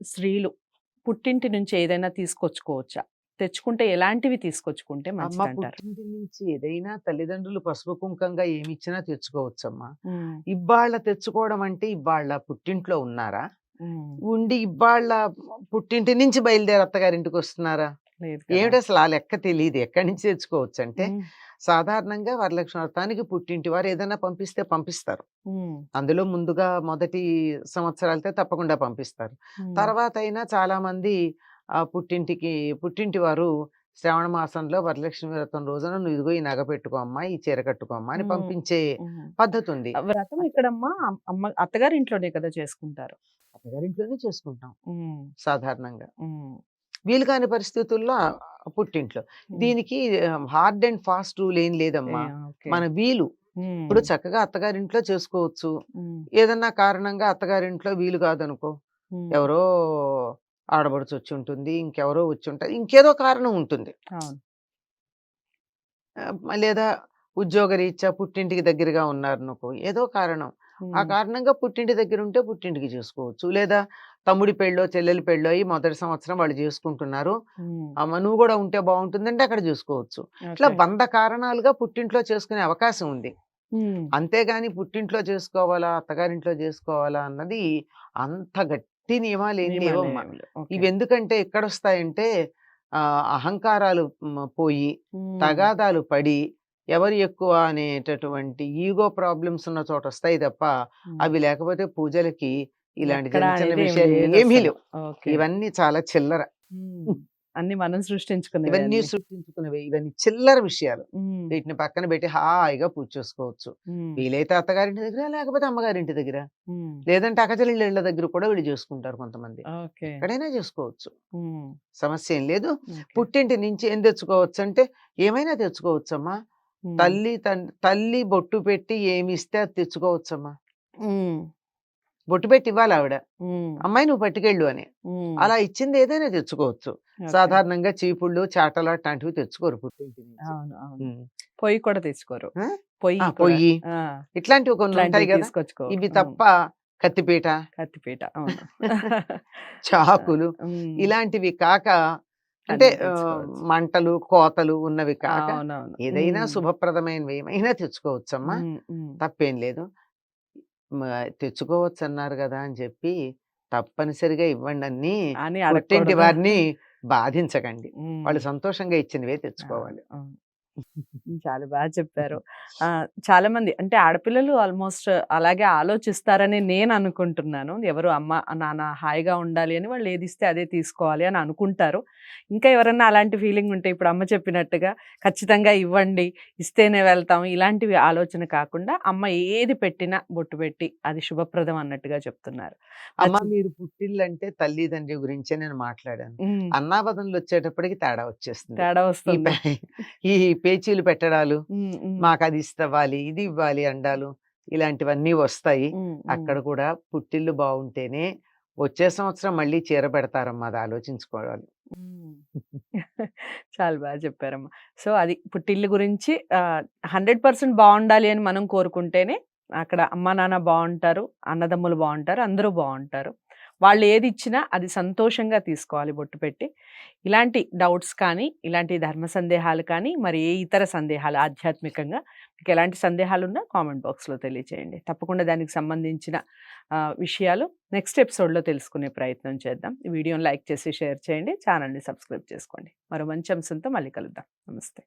స్త్రీలు పుట్టింటి నుంచి ఏదైనా తీసుకొచ్చుకోవచ్చా? తెచ్చుకుంటే ఎలాంటివి తీసుకొచ్చుకుంటే అమ్మ మంచిదంటారు? పుట్టింటి నుంచి ఏదైనా తల్లిదండ్రులు పసుపు కుంకంగా ఏమిచ్చినా తెచ్చుకోవచ్చమ్మా. హ్మ్. ఇవ్వాళ తెచ్చుకోవడం అంటే ఇవ్వాళ పుట్టింట్లో ఉన్నారా? హ్మ్. ఉండి ఇవ్వాళ పుట్టింటి నుంచి బయలుదేరి అత్తగారింటికొస్తున్నారా? లేదు కదా! ఏమిటసలు ఆ లెక్క తెలీదు. ఎక్కడి నుంచి తెచ్చుకోవచ్చంటే, హ్మ్. సాధారణంగా వరలక్ష్మి వ్రతానికి పుట్టింటి వారు ఏదైనా పంపిస్తే పంపిస్తారు. హ్మ్. అందులో ముందుగా మొదటి సంవత్సరాలతో తప్పకుండా పంపిస్తారు. హ్మ్. తర్వాతైనా చాలామంది పుట్టింటి వారు శ్రావణ మాసంలో వరలక్ష్మి వ్రతం రోజున "నువ్వు ఇదిగో ఈ నగ పెట్టుకో అమ్మా, ఈ చీర కట్టుకో అమ్మా" అని హ్మ్. పంపించే హ్మ్. పద్ధతుంది. వ్రతం ఎక్కడమ్మా? అత్తగారింట్లోనే కదా చేసుకుంటారు. అత్తగారింట్లోనే చేసుకుంటాం హ్మ్. సాధారణంగా. హ్మ్. వీలు కాని పరిస్థితుల్లో పుట్టింట్లో. హ్మ్. దీనికి హార్డ్ అండ్ ఫాస్ట్ రూల్ ఏం లేదమ్మా. ఓకే. మన వీలు. ఇప్పుడు హ్మ్. చక్కగా అత్తగారింట్లో చేసుకోవచ్చు. హ్మ్. ఏదన్నా కారణంగా అత్తగారింట్లో వీలు కాదనుకో, హ్మ్. ఎవరో ఆడపడుచొచ్చుంటుంది. ఇంకెవరో వచ్చుంటారు. ఇంకేదో కారణం ఉంటుంది. అవును. లేదా ఉద్యోగరీత్యా పుట్టింటికి దగ్గరగా ఉన్నారనుకో, ఏదో కారణం. ఆ హ్మ్. కారణంగా పుట్టింటి దగ్గరుంటే పుట్టింటికి చేసుకోవచ్చు. లేదా తమ్ముడి పెళ్ళో, చెల్లెలి పెళ్ళో అయ్యి మొదటి సంవత్సరం వాళ్ళు చేసుకుంటున్నారు. హ్మ్. అమ్మ నువ్వు గూడా ఉంటే బావుంటుందంటే అక్కడ జూసుకోవచ్చు. ఇట్లా ఓకే. 100 కారణాలుగా పుట్టింట్లో చేసుకునే అవకాశం ఉంది. హ్మ్. అంతేగాని పుట్టింట్లో చేసుకోవాలా, అత్తగారింట్లో జేసుకోవాలా అన్నది అంత గట్టి నియమాలేం లేవమ్మా. నియమాలేమి లేవు. ఓకే. ఇవెందుకంటే ఎక్కడొస్తాయంటే అహంకారాలు పోయి, హ్మ్. తగాదాలు పడి, ఎవరు ఎక్కువ అనేటటువంటి ఈగో ప్రాబ్లమ్స్ ఉన్న చోటొస్తాయి తప్ప, హ్మ్. అవి లేకపోతే పూజలకి ఇలాంటి ఎక్కడ చిన్న చిన్న అనేది ఏమి విషయాలు ఏమీ లేదసలు. లేవు. ఓకే. ఇవన్నీ చాలా చిల్లర. హ్మ్. అన్నీ మనం సృష్టించుకున్నవే ఇవన్నీ అన్నీ. సృష్టించుకున్నవే. ఇవన్నీ చిల్లర విషయాలు. హ్మ్. వీటిని పక్కన పెట్టి హాయిగా పూజ చేసుకోవచ్చు. హ్మ్. వీలైతే అత్తగారింటి దగ్గర, లేకపోతే అమ్మగారింటి దగ్గర. హ్మ్. లేదంటే అక్కచెల్లెళ్ళ దగ్గర కూడా వీళ్ళు చేసుకుంటారు కొంతమంది. ఓకే. ఎక్కడైనా చేసుకోవచ్చు. హ్మ్. సమస్య ఏం లేదు. ఓకే. పుట్టింటి నుంచి ఏం తెచ్చుకోవచ్చంటే, ఏమైనా తెచ్చుకోవచ్చమ్మా. హ్మ్. తల్లి బొట్టు పెట్టి ఏమిస్తే అది తెచ్చుకోవచ్చమ్మా. హ్మ్. బొట్టు పెట్టి ఇవ్వాలావిడ. హ్మ్. అమ్మాయి నువ్వు పట్టుకెళ్ళు అని. హ్మ్. అలా ఇచ్చింది ఏదైనా తెచ్చుకోవచ్చు. ఓకే. సాధారణంగా చీపుళ్ళు, చాటలు అట్లాంటివి తెచ్చుకోరు పుట్టింటి నుంచి. అవును. అవును. హ్మ్. పొయ్యి కూడా తెచ్చుకోరు. ఆ! ఆ! పొయ్యి కూడా. పొయ్యి. ఆ! ఇట్లాంటివి కొన్నుంటాయి ఇట్లాంటివి గదా! తీసుకొచ్చుకోరు. ఇవి హ్మ్. తప్ప కత్తిపీట, కత్తిపీట. అవును. ఆ! చాకులు హ్మ్. ఇలాంటివి కాక అంటే అన్నీ తెచ్చుకోవచ్చు. మంటలు, కోతలు ఉన్నవి కాక అవునవును. ఏదైనా హ్మ్. శుభప్రదమైనవి ఏమైనా తెచ్చుకోవచ్చమ్మా. హ్మ్. హ్మ్. తప్పేం లేదు. మ తెచ్చుకోవచ్చన్నారు గదా! అని చెప్పి తప్పనిసరిగా ఇవ్వండని అని పుట్టింటి అడగకూడదు. వారిని బాధించకండి. హ్మ్. వాళ్ళు సంతోషంగా ఇచ్చినవే అవును. తెచ్చుకోవాలి. అవును. చాలా చెప్పారు. చాలామంది అంటే ఆడపిల్లలు ఆల్‌మోస్ట్ అలాగే ఆలోచిస్తారని నేననుకుంటున్నాను. ఎవరు అమ్మ, నాన్న హాయిగా ఉండాలి అని వాళ్ళు ఏదిస్తే అదే తీసుకోవాలి అని అనుకుంటారు. ఇంకా ఎవరన్నా అలాంటి ఫీలింగ్ ఉంటే ఇప్పుడు అమ్మ చెప్పినట్టుగా ఖచ్చితంగా ఇవ్వండి, ఇస్తేనే వెళ్తాం ఇలాంటివి ఆలోచన కాకుండా అమ్మ ఏది పెట్టినా బొట్టు పెట్టి అది శుభప్రదం అన్నట్టుగా చెప్తున్నారు. అమ్మ ప్రతి మీరు పుట్టిల్లంటే తల్లిదండ్రి గురించే నేను మాట్లాడాను. హ్మ్. అన్నావదనులొచ్చేటప్పటికి తేడా వచ్చేస్తుంది. తేడా ఈ వస్తుంది. పే ఈ పేచీలు పెట్టడాలు, హ్మ్. హ్మ్. మాకది ఇవ్వాలి, ఇది ఇవ్వాలి అండాలు, ఇలాంటివన్నీ వస్తాయి. హ్మ్. హ్మ్. అక్కడ కూడా పుట్టిల్లు బావుంటేనే వచ్చే సంవత్సరం మళ్ళీ చీర పెడతారమ్మా అది ఆలోచించుకోవాలి. హ్మ్. చాలా చెప్పారమ్మా. సో, అది పుట్టిల్లు గురించి 100% బావుండాలి అని మనం కోరుకుంటేనే అక్కడ అమ్మా, నాన్న బావుంటారు, అన్నదమ్ములు బావుంటారు, అందరూ బావుంటారు. వాళ్ళు ఏదిచ్చినా అది సంతోషంగా తీసుకోవాలి బొట్టు పెట్టి. ఇలాంటి డౌట్స్ కానీ, ఇలాంటి ధర్మ సందేహాలు కానీ, మరి ఏ ఇతర సందేహాలు ఆధ్యాత్మికంగా మీకెలాంటి సందేహాలున్నా కామెంట్ బాక్స్‌లో తెలియచేయండి. తప్పకుండా దానికి సంబంధించిన విషయాలు నెక్స్ట్ ఎపిసోడ్‌లో తెలుసుకునే ప్రయత్నం చేద్దాం. ఈ వీడియోని లైక్ చేసి, షేర్ చేయండి. ఛానెల్‌ని సబ్స్క్రైబ్ చేసుకోండి. మరో మంచి అంశంతో మళ్ళీ కలుద్దాం. నమస్తే.